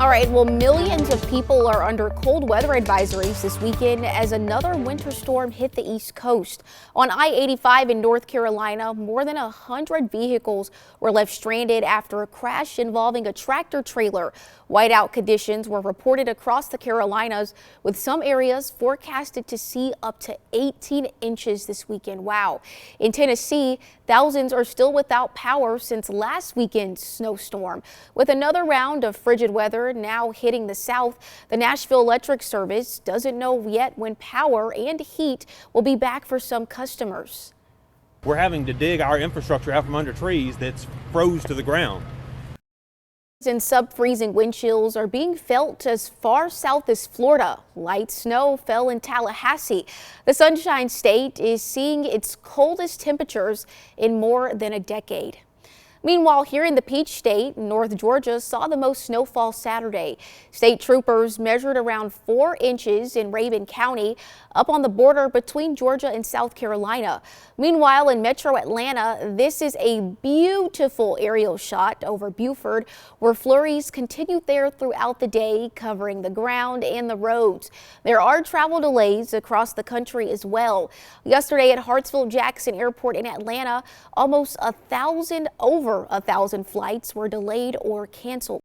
All right, well, millions of people are under cold weather advisories this weekend as another winter storm hit the East Coast. On I-85 in North Carolina, more than 100 vehicles were left stranded after a crash involving a tractor trailer. Whiteout conditions were reported across the Carolinas, with some areas forecasted to see up to 18 inches this weekend. Wow. In Tennessee, thousands are still without power since last weekend's snowstorm. With another round of frigid weather now hitting the south, the Nashville Electric Service doesn't know yet when power and heat will be back for some customers. We're having to dig our infrastructure out from under trees that's froze to the ground. And sub-freezing wind chills are being felt as far south as Florida. Light snow fell in Tallahassee. The Sunshine State is seeing its coldest temperatures in more than a decade. Meanwhile, here in the Peach State, North Georgia saw the most snowfall Saturday. State troopers measured around 4 inches in Rabun County, up on the border between Georgia and South Carolina. Meanwhile, in Metro Atlanta, this is a beautiful aerial shot over Buford, where flurries continued there throughout the day, covering the ground and the roads. There are travel delays across the country as well. Yesterday at Hartsfield-Jackson Airport in Atlanta, over 1,000 flights were delayed or canceled.